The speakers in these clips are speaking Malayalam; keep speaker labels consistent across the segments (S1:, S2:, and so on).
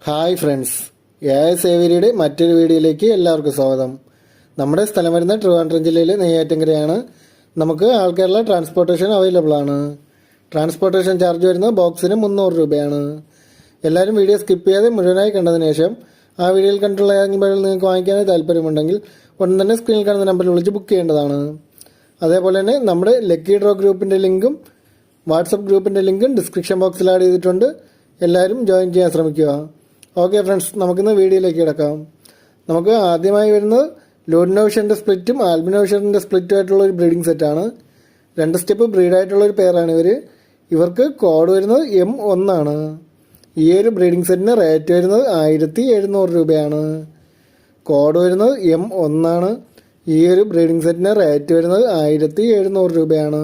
S1: ഹായ് ഫ്രണ്ട്സ്, സേവരിയുടെ മറ്റൊരു വീഡിയോയിലേക്ക് എല്ലാവർക്കും സ്വാഗതം. നമ്മുടെ സ്ഥലം വരുന്ന ട്രിവാൻഡ്രം ജില്ലയിലെ നെയ്യാറ്റിൻകരയാണ്. നമുക്ക് ആൾ കേരള ട്രാൻസ്പോർട്ടേഷൻ അവൈലബിൾ ആണ്. ട്രാൻസ്പോർട്ടേഷൻ ചാർജ് വരുന്നത് ബോക്സിന് 300 രൂപയാണ്. എല്ലാവരും വീഡിയോ സ്കിപ്പ് ചെയ്യാതെ മുഴുവനായി കണ്ടതിന് ശേഷം ആ വീഡിയോയിൽ കണ്ടുള്ള ഏതെങ്കിലും ബൈബിൾ നിങ്ങൾക്ക് വാങ്ങിക്കാനായി താല്പര്യമുണ്ടെങ്കിൽ ഉടൻ തന്നെ സ്ക്രീനിൽ കാണുന്ന നമ്പറിൽ വിളിച്ച് ബുക്ക് ചെയ്യേണ്ടതാണ്. അതേപോലെ തന്നെ നമ്മുടെ ലക്കി ഡ്രോ ഗ്രൂപ്പിൻ്റെ ലിങ്കും വാട്സപ്പ് ഗ്രൂപ്പിൻ്റെ ലിങ്കും ഡിസ്ക്രിപ്ഷൻ ബോക്സിൽ ആഡ് ചെയ്തിട്ടുണ്ട്. എല്ലാവരും ജോയിൻ ചെയ്യാൻ ശ്രമിക്കുക. ഓക്കെ ഫ്രണ്ട്സ്, നമുക്കിന്ന് വീഡിയോയിലേക്ക് കിടക്കാം. നമുക്ക് ആദ്യമായി വരുന്നത് ലോഡിനോഷറിൻ്റെ സ്പ്ലിറ്റും ആൽബിനോഷറിൻ്റെ സ്പ്ലിറ്റും ആയിട്ടുള്ള ഒരു ബ്രീഡിംഗ് സെറ്റാണ്. 2 സ്റ്റെപ്പ് ബ്രീഡായിട്ടുള്ളൊരു പെയറാണ് ഇവർക്ക് കോഡ് വരുന്നത് M1 ആണ്. ഈ ഒരു ബ്രീഡിംഗ് സെറ്റിന് റേറ്റ് വരുന്നത് 1700 രൂപയാണ്. കോഡ് വരുന്നത് M1 ആണ്. ഈ ഒരു ബ്രീഡിംഗ് സെറ്റിന് റേറ്റ് വരുന്നത് 1700 രൂപയാണ്.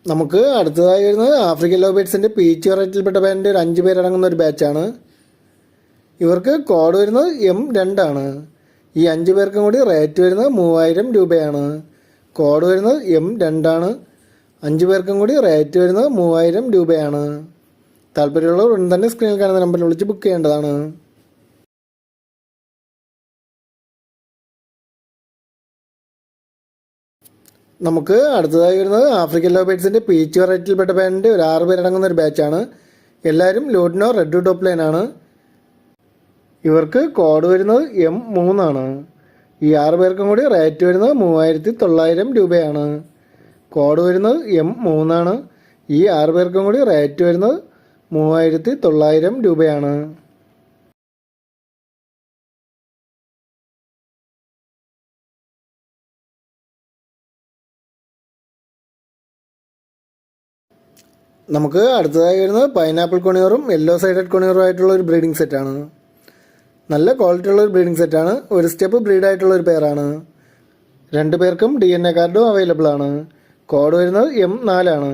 S1: നമുക്ക് അടുത്തതായി വരുന്നത് ആഫ്രിക്കൻ ലവ് ബേർഡ്സിൻ്റെ പീച്ച് വെറൈറ്റിയിൽപ്പെട്ട പേരിൻ്റെ ഒരു 5 പേരടങ്ങുന്ന ഒരു ബാച്ചാണ്. ഇവർക്ക് കോഡ് വരുന്നത് M2 ആണ്. ഈ 5 പേർക്കും കൂടി റേറ്റ് വരുന്നത് 3000 രൂപയാണ്. കോഡ് വരുന്നത് M2 ആണ്. 5 പേർക്കും കൂടി റേറ്റ് വരുന്നത് 3000 രൂപയാണ്. താല്പര്യമുള്ളവർ ഉടൻ തന്നെ സ്ക്രീനിൽ കാണുന്ന നമ്പറിൽ വിളിച്ച് ബുക്ക് ചെയ്യേണ്ടതാണ്. നമുക്ക് അടുത്തതായി വരുന്നത് ആഫ്രിക്കൻ ലവ് ബേർഡ്സിൻ്റെ പീച്ച് വെറൈറ്റിയിൽപ്പെട്ട പേരിൻ്റെ ഒരു 6 പേരടങ്ങുന്ന ഒരു ബാച്ചാണ്. എല്ലാവരും ലൂഡിനോ റെഡ് ടോപ്പ് ലൈൻ ആണ്. ഇവർക്ക് കോഡ് വരുന്നത് M3 ആണ്. ഈ 6 പേർക്കും കൂടി റേറ്റ് വരുന്നത് 3900 രൂപയാണ്. കോഡ് വരുന്നത് M3 ആണ്. ഈ 6 പേർക്കും കൂടി റേറ്റ് വരുന്നത് 3900 രൂപയാണ്. നമുക്ക് അടുത്തതായി വരുന്നത് പൈനാപ്പിൾ കൊണിയറും യെല്ലോ സൈഡഡ് കൊണിയറും ആയിട്ടുള്ള ഒരു ബ്രീഡിംഗ് സെറ്റാണ്. നല്ല ക്വാളിറ്റി ഉള്ള ഒരു ബ്രീഡിംഗ് സെറ്റാണ്. ഒരു സ്റ്റെപ്പ് ബ്രീഡായിട്ടുള്ള ഒരു പെയറാണ്. 2 പേർക്കും DNA കാർഡും അവൈലബിൾ ആണ്. കോഡ് വരുന്നത് M4 ആണ്.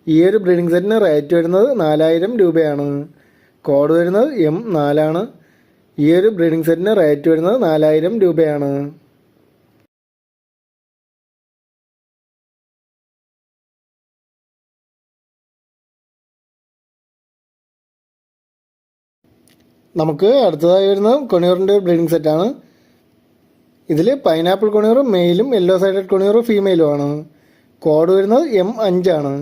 S1: ഈ ഒരു ബ്രീഡിംഗ് സെറ്റിന് റേറ്റ് വരുന്നത് 4000 രൂപയാണ്. കോഡ് വരുന്നത് M4 ആണ്. ഈ ഒരു ബ്രീഡിംഗ് സെറ്റിന് റേറ്റ് വരുന്നത് 4000 രൂപയാണ്. നമുക്ക് അടുത്തതായി വരുന്നത് കൊണിയറിൻ്റെ ബ്രീഡിംഗ് സെറ്റാണ്. ഇതിൽ പൈനാപ്പിൾ കൊണിയറും മെയിലും യെല്ലോ സൈഡഡ് കൊണിയറും ഫീമെയിലും ആണ്. കോഡ് വരുന്നത് M5 ആണ്.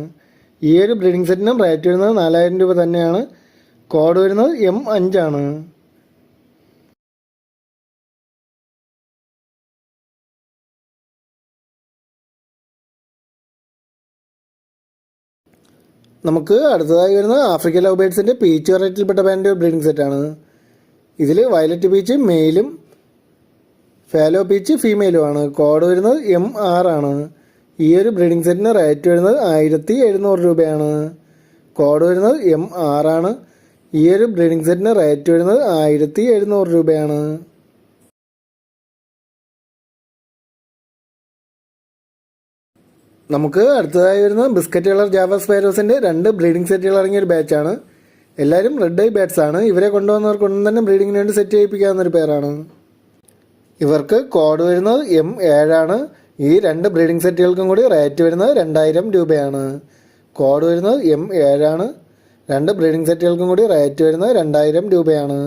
S1: ഈ ഒരു ബ്രീഡിംഗ് സെറ്റിനും റേറ്റ് വരുന്നത് 4000 രൂപ തന്നെയാണ്. കോഡ് വരുന്നത് M5 ആണ്. നമുക്ക് അടുത്തതായി വരുന്നത് ആഫ്രിക്കൻ ലവ് ബേർഡ്സിൻ്റെ പീച്ച് വെറൈറ്റിയിൽപ്പെട്ട പേരിൻ്റെ ഒരു ബ്രീഡിംഗ് സെറ്റാണ്. ഇതിൽ വയലറ്റ് പീച്ച് മെയിലും ഫാലോ പീച്ച് ഫീമെയിലും ആണ്. കോഡ് വരുന്നത് M6 ആണ്. ഈ ഒരു ബ്രീഡിംഗ് സെറ്റിന് റേറ്റ് വരുന്നത് 1700 രൂപയാണ്. കോഡ് വരുന്നത് M6 ആണ്. ഈ ഒരു ബ്രീഡിംഗ് സെറ്റിന് റേറ്റ് വരുന്നത് 1700 രൂപയാണ്. നമുക്ക് അടുത്തതായി വരുന്നത് ബിസ്ക്കറ്റ് കളർ ജാവ സ്പൈരോസിൻ്റെ 2 ബ്രീഡിംഗ് സെറ്റുകൾ അടങ്ങിയ ഒരു ബാച്ചാണ്. എല്ലാവരും റെഡ് ഐ ബാറ്റ്സ് ആണ്. ഇവരെ കൊണ്ടുവന്നവർക്കൊന്നും തന്നെ ബ്രീഡിങ്ങിന് വേണ്ടി സെറ്റ് ചെയ്യിപ്പിക്കാവുന്നൊരു പേരാണ്. ഇവർക്ക് കോഡ് വരുന്നത് M7 ആണ്. ഈ 2 ബ്രീഡിംഗ് സെറ്റുകൾക്കും കൂടി റേറ്റ് വരുന്നത് 2000 രൂപയാണ്. കോഡ് വരുന്നത് M7 ആണ്. 2 ബ്രീഡിംഗ് സെറ്റുകൾക്കും കൂടി റേറ്റ് വരുന്നത് 2000 രൂപയാണ്.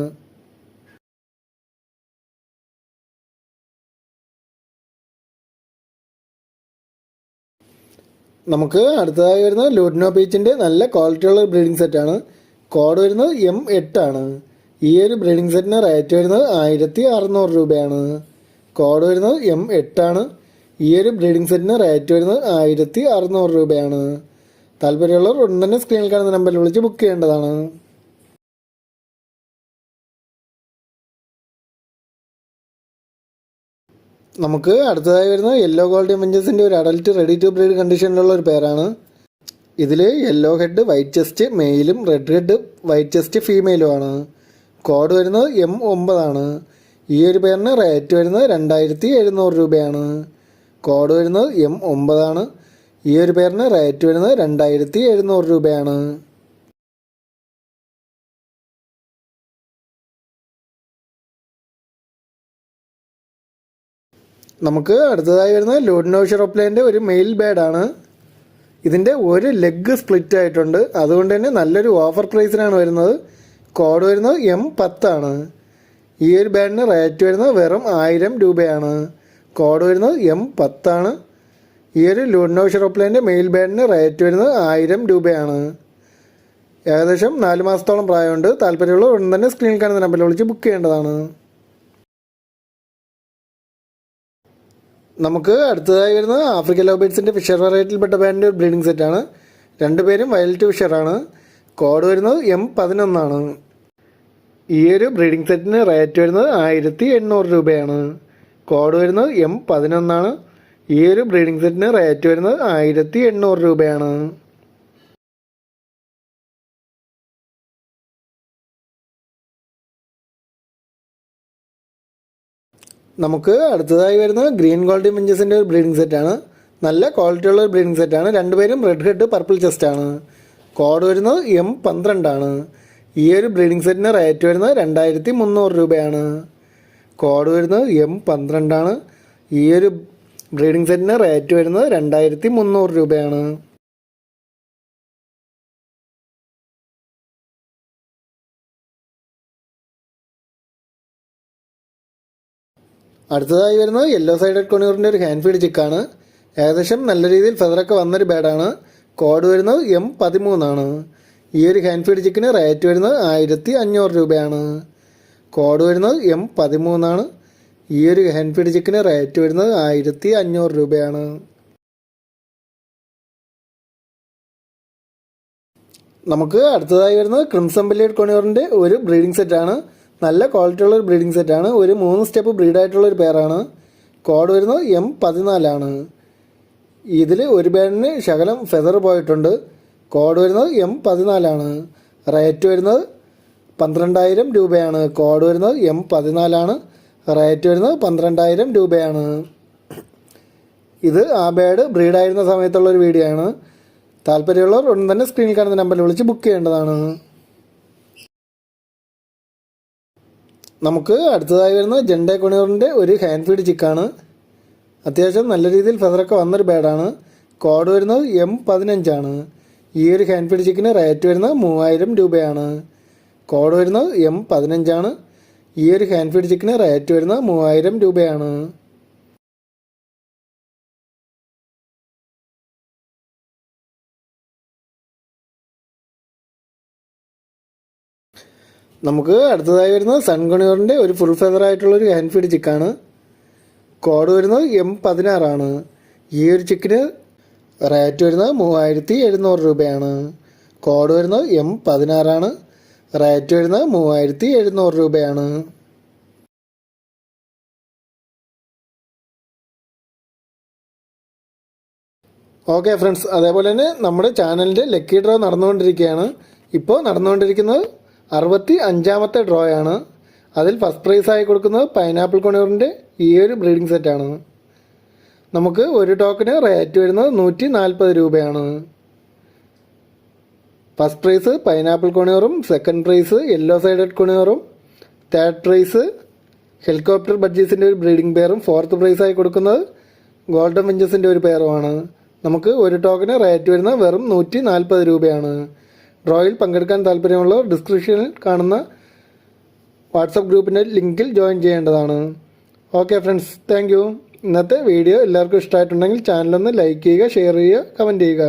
S1: നമുക്ക് അടുത്തതായി വരുന്നത് ലൂഡിനോ പീച്ചിൻ്റെ നല്ല ക്വാളിറ്റിയുള്ള ബ്രീഡിംഗ് സെറ്റാണ്. കോഡ് വരുന്നത് M8 ആണ്. ഈ ഒരു ബ്രീഡിംഗ് സെറ്റിന് റേറ്റ് വരുന്നത് 1600 രൂപയാണ്. കോഡ് വരുന്നത് M8 ആണ്. ഈ ഒരു ബ്രീഡിംഗ് സെറ്റിന് റേറ്റ് വരുന്നത് 1600 രൂപയാണ്. താല്പര്യമുള്ളവർ ഉടൻ തന്നെ സ്ക്രീനിൽ കാണുന്ന നമ്പറിൽ വിളിച്ച് ബുക്ക് ചെയ്യേണ്ടതാണ്. നമുക്ക് അടുത്തതായി വരുന്നത് യെല്ലോ ഗോൾഡൻ വെഞ്ചേഴ്സിൻ്റെ ഒരു അഡൽട്ട് റെഡി ടു ബ്രീഡ് കണ്ടീഷനിലുള്ള ഒരു പേരാണ്. ഇതിൽ യെല്ലോ ഹെഡ് വൈറ്റ് ചെസ്റ്റ് മെയിലും റെഡ് ഹെഡ് വൈറ്റ് ചെസ്റ്റ് ഫീമെയിലും ആണ്. കോഡ് വരുന്നത് M9 ആണ്. ഈ ഒരു പേരിന് റേറ്റ് വരുന്നത് 2700 രൂപയാണ്. കോഡ് വരുന്നത് M9 ആണ്. ഈ ഒരു പേരിന് റേറ്റ് വരുന്നത് 2700 രൂപയാണ്. നമുക്ക് അടുത്തതായി വരുന്നത് ലൂഡിനോഷർ ഓപ്ലേൻ്റെ ഒരു മെയിൽ ബാഡാണ്. ഇതിൻ്റെ ഒരു ലെഗ് സ്പ്ലിറ്റ് ആയിട്ടുണ്ട്, അതുകൊണ്ട് തന്നെ നല്ലൊരു ഓഫർ പ്രൈസിനാണ് വരുന്നത്. കോഡ് വരുന്നത് M10 ആണ്. ഈ ഒരു ബാഡിന് റേറ്റ് വരുന്നത് വെറും 1000 രൂപയാണ്. കോഡ് വരുന്നത് M10 ആണ്. ഈ ഒരു ലൂഡിനോഷർ ഓപ്ലേൻ്റെ മെയിൽ ബാഡിന് റേറ്റ് വരുന്നത് 1000 രൂപയാണ്. ഏകദേശം 4 മാസത്തോളം പ്രായമുണ്ട്. താല്പര്യമുള്ള ഉടൻ തന്നെ സ്ക്രീനിൽ കാണുന്ന നമ്പറിൽ വിളിച്ച് ബുക്ക് ചെയ്യേണ്ടതാണ്. നമുക്ക് അടുത്തതായി വരുന്നത് ആഫ്രിക്കൻ ലവ് ബേർഡ്സിൻ്റെ ഫിഷർ വെറൈറ്റിയിൽപ്പെട്ട ബാൻഡിൻ്റെ ഒരു ബ്രീഡിംഗ് സെറ്റാണ്. രണ്ടുപേരും വയലറ്റ് ഫിഷറാണ്. കോഡ് വരുന്നത് M11 ആണ്. ഈ ഒരു ബ്രീഡിംഗ് സെറ്റിന് റേറ്റ് വരുന്നത് 1800 രൂപയാണ്. കോഡ് വരുന്നത് M11 ആണ്. ഈ ഒരു ബ്രീഡിംഗ് സെറ്റിന് റേറ്റ് വരുന്നത് 1800 രൂപയാണ്. നമുക്ക് അടുത്തതായി വരുന്നത് ഗ്രീൻ ഗോൾഡി മിഞ്ചസിൻ്റെ ഒരു ബ്രീഡിംഗ് സെറ്റാണ്. നല്ല ക്വാളിറ്റിയുള്ള ഒരു ബ്രീഡിംഗ് സെറ്റാണ്. രണ്ടുപേരും റെഡ് ഹെഡ് പർപ്പിൾ ചെസ്റ്റാണ്. കോഡ് വരുന്നത് M12 ആണ്. ഈ ഒരു ബ്രീഡിംഗ് സെറ്റിന് റേറ്റ് വരുന്നത് 2300 രൂപയാണ്. കോഡ് വരുന്നത് M12 ആണ്. ഈ ഒരു ബ്രീഡിംഗ് സെറ്റിന് റേറ്റ് വരുന്നത് 2300 രൂപയാണ്. അടുത്തതായി വരുന്നത് യെല്ലോ സൈഡഡ് കൊണിയൂറിൻ്റെ ഒരു ഹാൻഡ് ഫീഡ് ചിക്കാണ്. ഏകദേശം നല്ല രീതിയിൽ ഫെദറൊക്കെ വന്നൊരു ബാഡാണ്. കോഡ് വരുന്നത് M13 ആണ്. ഈ ഒരു ഹാൻഡ് ഫീഡ് ചിക്കിന് റേറ്റ് വരുന്നത് 1500 രൂപയാണ്. കോഡ് വരുന്നത് M13 ആണ്. ഈ ഒരു ഹാൻഡ് ഫീഡ് ചിക്കിന് റേറ്റ് വരുന്നത് 1500 രൂപയാണ്. നമുക്ക് അടുത്തതായി വരുന്നത് ക്രിംസൺ ബെല്ലിയഡ് കൊണിയൂറിൻ്റെ ഒരു ബ്രീഡിംഗ് സെറ്റാണ്. നല്ല ക്വാളിറ്റി ഉള്ള ഒരു ബ്രീഡിംഗ് സെറ്റാണ്. ഒരു 3 സ്റ്റെപ്പ് ബ്രീഡായിട്ടുള്ളൊരു പെയറാണ്. കോഡ് വരുന്നത് M14 ആണ്. ഇതിൽ ഒരു ബാഡിന് ശകലം ഫെദർ പോയിട്ടുണ്ട്. കോഡ് വരുന്നത് M14 ആണ്. റേറ്റ് വരുന്നത് 12000 രൂപയാണ്. കോഡ് വരുന്നത് M14 ആണ്. റേറ്റ് വരുന്നത് 12000 രൂപയാണ്. ഇത് ആ ബാഡ് ബ്രീഡായിരുന്ന സമയത്തുള്ളൊരു വീഡിയോ ആണ്. താല്പര്യമുള്ളവർ ഉടൻ തന്നെ സ്ക്രീനിൽ കാണുന്ന നമ്പറിൽ വിളിച്ച് ബുക്ക് ചെയ്യേണ്ടതാണ്. നമുക്ക് അടുത്തതായി വരുന്നത് ജെൻഡേ കൊണിയൂറിൻ്റെ ഒരു ഹാൻഡ് ഫീഡ് ചിക്കാണ്. അത്യാവശ്യം നല്ല രീതിയിൽ ഫെദറൊക്കെ വന്നൊരു ബാഡാണ്. കോഡ് വരുന്നത് M15 ആണ്. ഈ ഒരു ഹാൻഡ് ഫീഡ് ചിക്കിന് റേറ്റ് വരുന്നത് 3000 രൂപയാണ്. കോഡ് വരുന്നത് M15 ആണ്. ഈ ഒരു ഹാൻഡ് ഫീഡ് ചിക്കിന് റേറ്റ് വരുന്നത് 3000 രൂപയാണ്. നമുക്ക് അടുത്തതായി വരുന്നത് സൺ കൊണിയൂറിൻ്റെ ഒരു ഫുൾ ഫെദർ ആയിട്ടുള്ളൊരു ഹാൻഡ് ഫീഡ് ചിക്കാണ്. കോഡ് വരുന്നത് M16 ആണ്. ഈ ഒരു ചിക്കിന് റേറ്റ് വരുന്നത് 3700 രൂപയാണ്. കോഡ് വരുന്നത് M16 ആണ്. റേറ്റ് വരുന്നത് 3700 രൂപയാണ്. ഓക്കെ ഫ്രണ്ട്സ്, അതേപോലെ തന്നെ നമ്മുടെ ചാനലിൻ്റെ ലക്കി ഡ്രോ നടന്നുകൊണ്ടിരിക്കുകയാണ്. ഇപ്പോൾ നടന്നുകൊണ്ടിരിക്കുന്നത് 65ാമത്തെ ഡ്രോ ആണ്. അതിൽ ഫസ്റ്റ് പ്രൈസായി കൊടുക്കുന്നത് പൈനാപ്പിൾ കൊണിയൂറിൻ്റെ ഈ ഒരു ബ്രീഡിംഗ് സെറ്റാണ്. നമുക്ക് ഒരു ടോക്കന് റേറ്റ് വരുന്നത് 140 രൂപയാണ്. ഫസ്റ്റ് പ്രൈസ് പൈനാപ്പിൾ കൊണിയൂറും, സെക്കൻഡ് പ്രൈസ് യെല്ലോ സൈഡഡ് കൊണിയൂറും, തേർഡ് പ്രൈസ് ഹെലികോപ്റ്റർ ബഡ്ജീസിൻ്റെ ഒരു ബ്രീഡിംഗ് പെയറും, ഫോർത്ത് പ്രൈസായി കൊടുക്കുന്നത് ഗോൾഡൻ വിഞ്ചസിൻ്റെ ഒരു പെയറുമാണ്. നമുക്ക് ഒരു ടോക്കന് റേറ്റ് വരുന്നത് വെറും 140 രൂപയാണ്. ഡ്രോയിൽ പങ്കെടുക്കാൻ താല്പര്യമുള്ളവർ ഡിസ്ക്രിപ്ഷനിൽ കാണുന്ന വാട്സപ്പ് ഗ്രൂപ്പിൻ്റെ ലിങ്കിൽ ജോയിൻ ചെയ്യേണ്ടതാണ്. Okay friends, thank you. ഇന്നത്തെ വീഡിയോ എല്ലാവർക്കും ഇഷ്ടമായിട്ടുണ്ടെങ്കിൽ ചാനലൊന്ന് ലൈക്ക് ചെയ്യുക, ഷെയർ ചെയ്യുക, കമൻറ്റ് ചെയ്യുക.